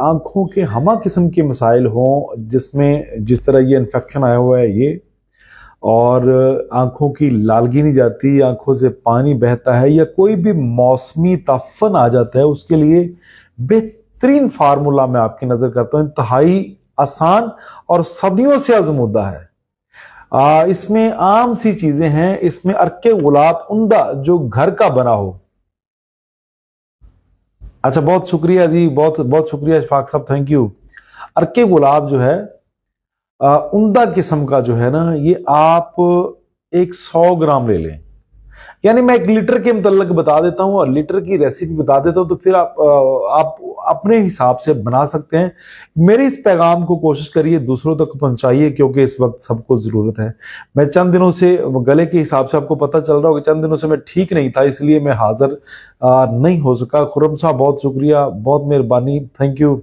आंखों के हमा किस्म के मसाइल हों, जिसमें जिस तरह ये इन्फेक्शन आया हुआ है ये, और आंखों की लालगी नहीं जाती, आंखों से पानी बहता है, या कोई भी मौसमी ताफन आ जाता है, उसके लिए बेहतरीन फार्मूला मैं आपकी नजर करता हूं। इंतहाई आसान और सदियों से आजमूदा है। इसमें आम सी चीजें हैं। इसमें अर्के गुलाब उम्दा जो घर का बना हो। अच्छा, बहुत शुक्रिया जी, बहुत बहुत शुक्रिया इशफाक साहब, थैंक यू। अर्के गुलाब जो है उम्दा किस्म का जो है ना, ये आप एक 100 ग्राम ले लें। यानी मैं 1 लीटर के मुतल्लक बता देता हूं और लीटर की रेसिपी बता देता हूं, तो फिर आप अपने हिसाब से बना सकते हैं। मेरे इस पैगाम को कोशिश करिए दूसरों तक पहुंचाइए, क्योंकि इस वक्त सबको जरूरत है। मैं चंद दिनों से गले के हिसाब से आपको पता चल रहा होगा, चंद दिनों से मैं ठीक नहीं था, इसलिए मैं हाजिर नहीं हो सका। खुर्रम साहब बहुत शुक्रिया, बहुत मेहरबानी, थैंक यू।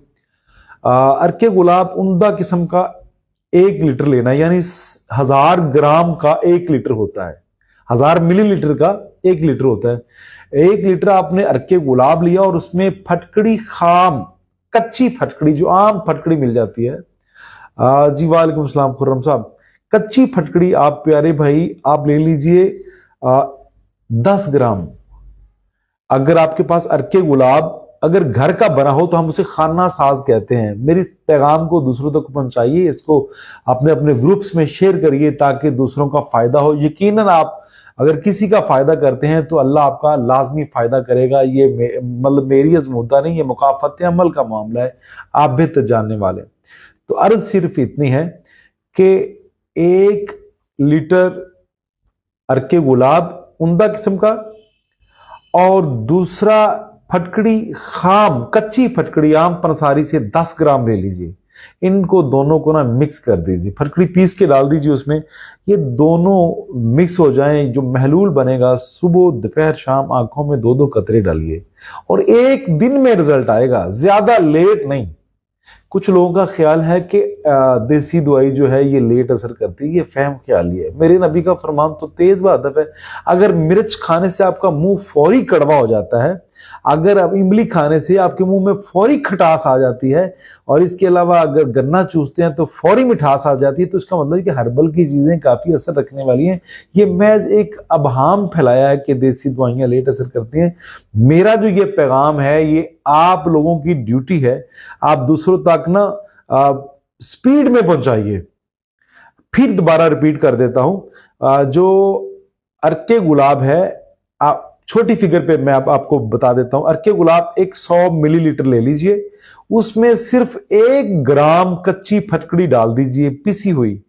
अर्के गुलाब उम्दा किस्म का 1 लीटर लेना है, यानी 1000 ग्राम का 1 लीटर होता है, 1000 मिलीलीटर का 1 लीटर होता है। 1 लीटर आपने अर्के गुलाब लिया और उसमें फटकड़ी खाम, कच्ची फटकड़ी, जो आम फटकड़ी मिल जाती है। जी वालेकुम सलाम खुर्रम साहब। कच्ची फटकड़ी आप प्यारे भाई आप ले लीजिए 10 ग्राम। अगर आपके पास अर्के गुलाब अगर घर का बना हो तो हम उसे खाना साज कहते हैं। मेरी पैगाम को दूसरों तक पहुंचाइए, इसको अपने अपने ग्रुप्स में शेयर करिए ताकि दूसरों का फायदा हो। यकीनन आप अगर किसी का फायदा करते हैं तो अल्लाह आपका लाजमी फायदा करेगा। ये मतलब मेरी अजमुद्दा नहीं, ये मुकाफत अमल का मामला है, आप बेहतर जानने वाले। तो अर्ज सिर्फ इतनी है कि 1 लीटर अर्के गुलाब उम्दा किस्म का, और दूसरा फटकड़ी खाम, कच्ची फटकड़ी आम पंसारी से 10 ग्राम ले लीजिए। इनको दोनों को ना मिक्स कर दीजिए, फटकड़ी पीस के डाल दीजिए उसमें। ये दोनों मिक्स हो जाएं, जो महलूल बनेगा, सुबह दोपहर शाम आंखों में 2-2 कतरे डालिए और 1 दिन में रिजल्ट आएगा, ज्यादा लेट नहीं। कुछ लोगों का ख्याल है कि देसी दवाई जो है ये लेट असर करती है, ये फहम ख्याली है। मेरे नबी का फरमान तो तेज बहादुर है। अगर मिर्च खाने से आपका मुंह फौरी कड़वा हो जाता है, अगर अब इमली खाने से आपके मुंह में फौरी खटास आ जाती है, और इसके अलावा अगर गन्ना चूसते हैं तो फौरी मिठास आ जाती है, तो इसका मतलब कि हर्बल की चीजें काफी असर रखने वाली हैं। ये महज एक अबहाम फैलाया है कि देसी दवाइयां लेट असर करती हैं। मेरा जो ये पैगाम है, ये आप लोगों की ड्यूटी है, आप दूसरों तक ना स्पीड में पहुंचाइए। फिर दोबारा रिपीट कर देता हूं, जो अर्के गुलाब है, आप छोटी फिगर पे मैं आपको बता देता हूं। अर्के गुलाब 100 मिलीलीटर ले लीजिए, उसमें सिर्फ 1 ग्राम कच्ची फटकड़ी डाल दीजिए पिसी हुई,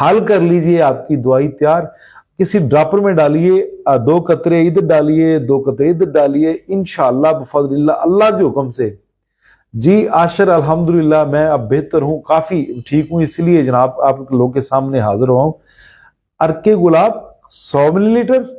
हल कर लीजिए, आपकी दवाई तैयार। किसी ड्रॉपर में डालिए, 2 कतरे इधर डालिए, 2 कतरे इधर डालिए, इंशाअल्लाह बफज़लिल्लाह, अल्लाह के हुक्म से। जी आशर अल्हम्दुलिल्लाह, मैं अब बेहतर हूं, काफी ठीक हूं, इसलिए जनाब आप लोगों के सामने हाजिर हुआ हूं। अर्के गुलाब 100 मिलीलीटर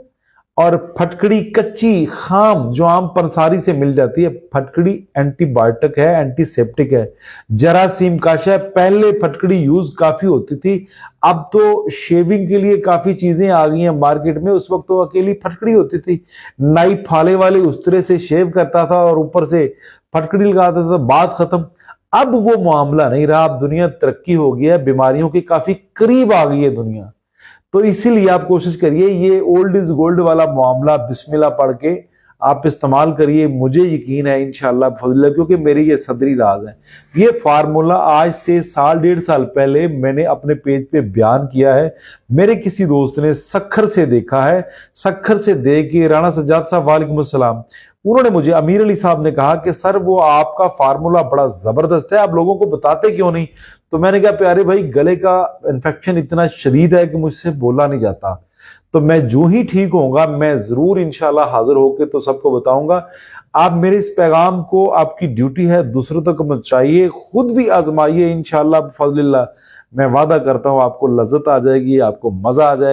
और फटकड़ी कच्ची खाम जो आम पंसारी से मिल जाती है। फटकड़ी एंटीबायोटिक है, एंटीसेप्टिक है, जरासीम काश है। पहले फटकड़ी यूज काफी होती थी, अब तो शेविंग के लिए काफी चीजें आ गई हैं मार्केट में। उस वक्त तो अकेली फटकड़ी होती थी, नाई फाले वाले उस तरह से शेव करता था और ऊपर से फटकड़ी लगाता था, बात खत्म। अब वो मामला नहीं रहा, अब दुनिया तरक्की हो गई है, बीमारियों के काफी करीब आ गई है दुनिया। तो इसीलिए आप कोशिश करिए, ये ओल्ड इज गोल्ड वाला मामला बिस्मिल्लाह पढ़ के आप इस्तेमाल करिए। मुझे यकीन है इंशाअल्लाह फजल, क्योंकि मेरी ये सदरी राज है। ये फार्मूला आज से 1.5 साल पहले मैंने अपने पेज पे बयान किया है। मेरे किसी दोस्त ने सखर से देखा है, सखर से देख के राणा सज्जाद साहब वालेकुम अस्सलाम, उन्होंने मुझे, अमीर अली साहब ने कहा कि सर वो आपका फार्मूला बड़ा जबरदस्त है, आप लोगों को बताते क्यों नहीं? तो मैंने कहा प्यारे भाई, गले का इन्फेक्शन इतना शदीद है कि मुझसे बोला नहीं जाता। तो मैं जो ही ठीक होऊंगा मैं जरूर इंशाल्लाह हाजिर होकर तो सबको बताऊंगा। आप मेरे इस पैगाम को, आपकी ड्यूटी है दूसरों तक पहुंचाइए, खुद भी आजमाइए, इंशाल्लाह फजलिल्लाह मैं वादा करता हूं आपको लज्जत आ जाएगी, आपको मजा आ जाएगा।